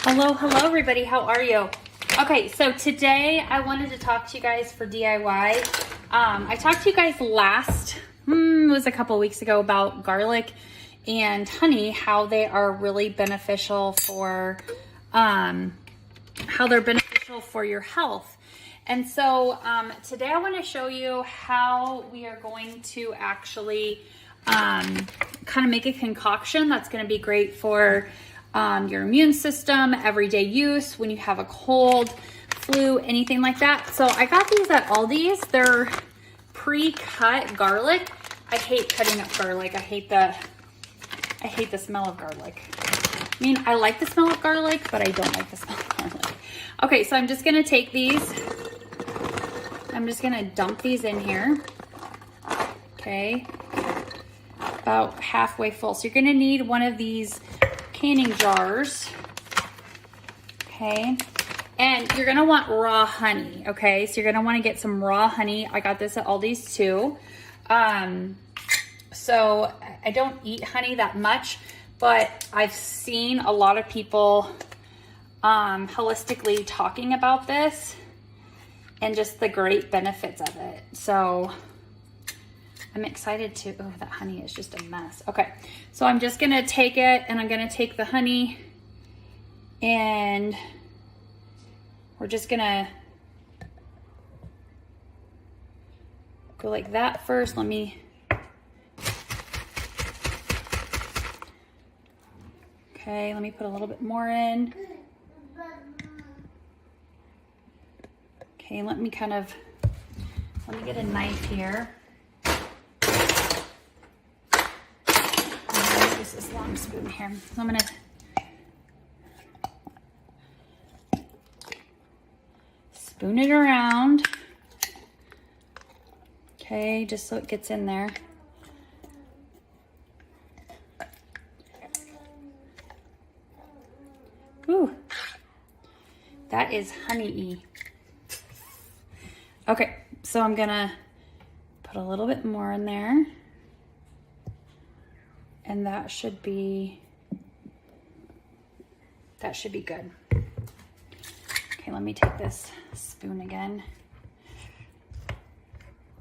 Hello, everybody. How are you? Okay, so today I wanted to talk to you guys for DIY. I talked to you guys it was a couple weeks ago, about garlic and honey, how they are really beneficial for, your health. And so today I want to show you how we are going to actually kind of make a concoction that's going to be great for your immune system, everyday use, when you have a cold, flu, anything like that. So I got these at Aldi's. They're pre-cut garlic. I hate cutting up garlic. I hate the smell of garlic. I mean, I like the smell of garlic, but I don't like the smell of garlic. Okay, so I'm just gonna take these. I'm just gonna dump these in here. Okay, about halfway full. So you're gonna need one of these canning jars. Okay, and you're gonna want raw honey. Okay, so you're gonna want to get some raw honey. I got this at Aldi's too. So I don't eat honey that much, but I've seen a lot of people holistically talking about this and just the great benefits of it. So I'm excited to, oh, that honey is just a mess. Okay, so I'm just gonna take it, and I'm gonna take the honey, and we're just gonna go like that first. Let me, okay, let me put a little bit more in. Okay, let me get a knife here. Use this long spoon here. So I'm gonna spoon it around. Okay, just so it gets in there. Ooh, that is honey-y. Okay, so I'm gonna put a little bit more in there, and that should be good. Okay, let me take this spoon again.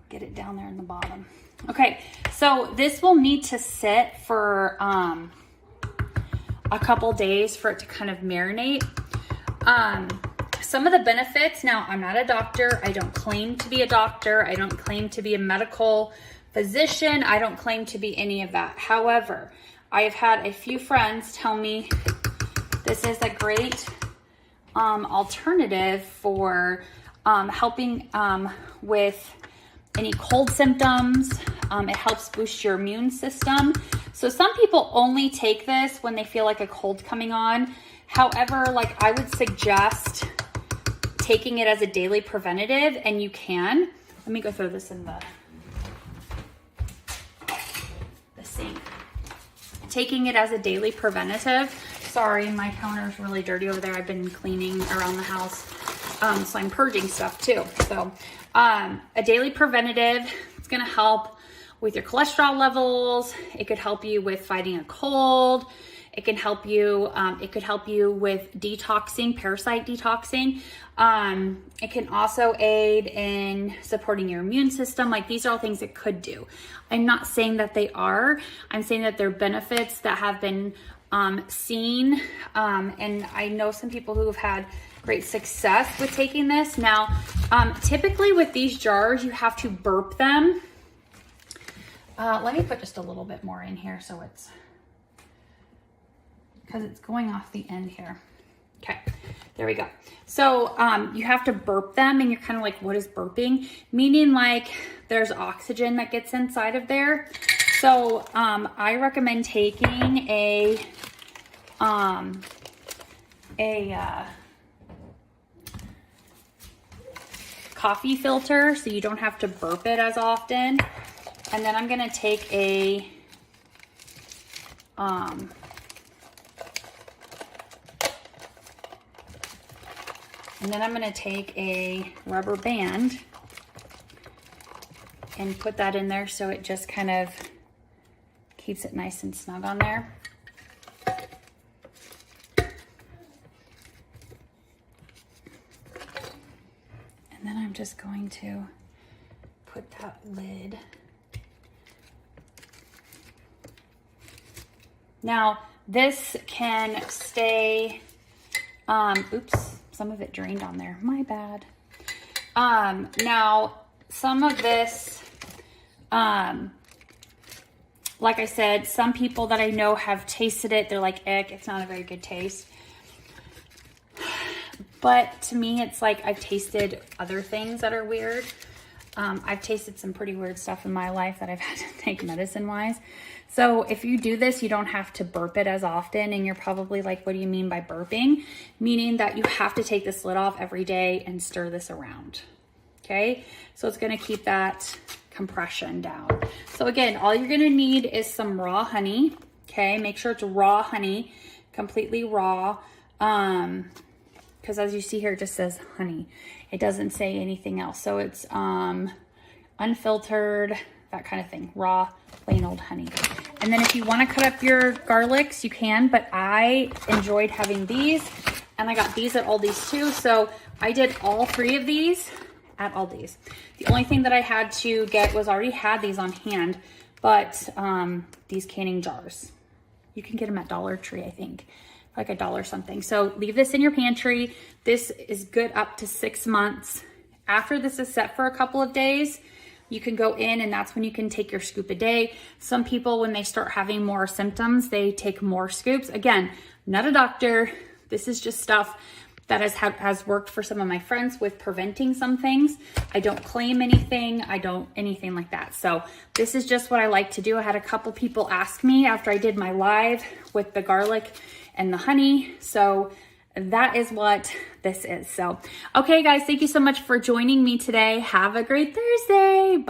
Get it down there in the bottom. Okay, so this will need to sit for a couple days for it to kind of marinate. Some of the benefits, now I'm not a doctor. I don't claim to be a doctor. I don't claim to be a medical physician. I don't claim to be any of that. However, I've had a few friends tell me this is a great alternative for helping with any cold symptoms. It helps boost your immune system. So some people only take this when they feel like a cold coming on. However, like, I would suggest taking it as a daily preventative, and you can. Let me go throw this in the sink. Taking it as a daily preventative. Sorry, my counter is really dirty over there. I've been cleaning around the house, so I'm purging stuff too. So a daily preventative, it's gonna help with your cholesterol levels. It could help you with fighting a cold. It can help you, it could help you with detoxing, parasite detoxing. It can also aid in supporting your immune system. Like, these are all things it could do. I'm not saying that they are. I'm saying that they're benefits that have been seen. And I know some people who have had great success with taking this. Now, typically with these jars, you have to burp them. Let me put just a little bit more in here so it's, because it's going off the end here. Okay, there we go. So you have to burp them, and you're kind of like, what is burping? Meaning, like, there's oxygen that gets inside of there. So I recommend taking a coffee filter so you don't have to burp it as often. And then I'm gonna take a rubber band and put that in there so it just kind of keeps it nice and snug on there. then I'm just going to put that lid. Now, this can stay, oops, some of it drained on there. My bad. Now, some of this, like I said, some people that I know have tasted it. They're like, ick, it's not a very good taste. But to me, it's like I've tasted other things that are weird. I've tasted some pretty weird stuff in my life that I've had to take medicine-wise. So if you do this, you don't have to burp it as often. And you're probably like, what do you mean by burping? Meaning that you have to take this lid off every day and stir this around. Okay, so it's going to keep that compression down. So again, all you're going to need is some raw honey. Okay, make sure it's raw honey, completely raw. Because as you see here, it just says honey. It doesn't say anything else. So it's unfiltered, that kind of thing, raw, plain old honey. And then if you want to cut up your garlics, you can, but I enjoyed having these, and I got these at Aldi's too. So I did all 3 of these at Aldi's. The only thing that I had to get was, I already had these on hand, but these canning jars. You can get them at Dollar Tree, I think, like $1 something. So leave this in your pantry. This is good up to 6 months. After this is set for a couple of days, you can go in, and that's when you can take your scoop a day. Some people, when they start having more symptoms, they take more scoops. Again, not a doctor. This is just stuff that has worked for some of my friends with preventing some things. I don't claim anything. I don't anything like that. So this is just what I like to do. I had a couple people ask me after I did my live with the garlic and the honey. So that is what this is. So, okay guys, thank you so much for joining me today. Have a great Thursday. Bye.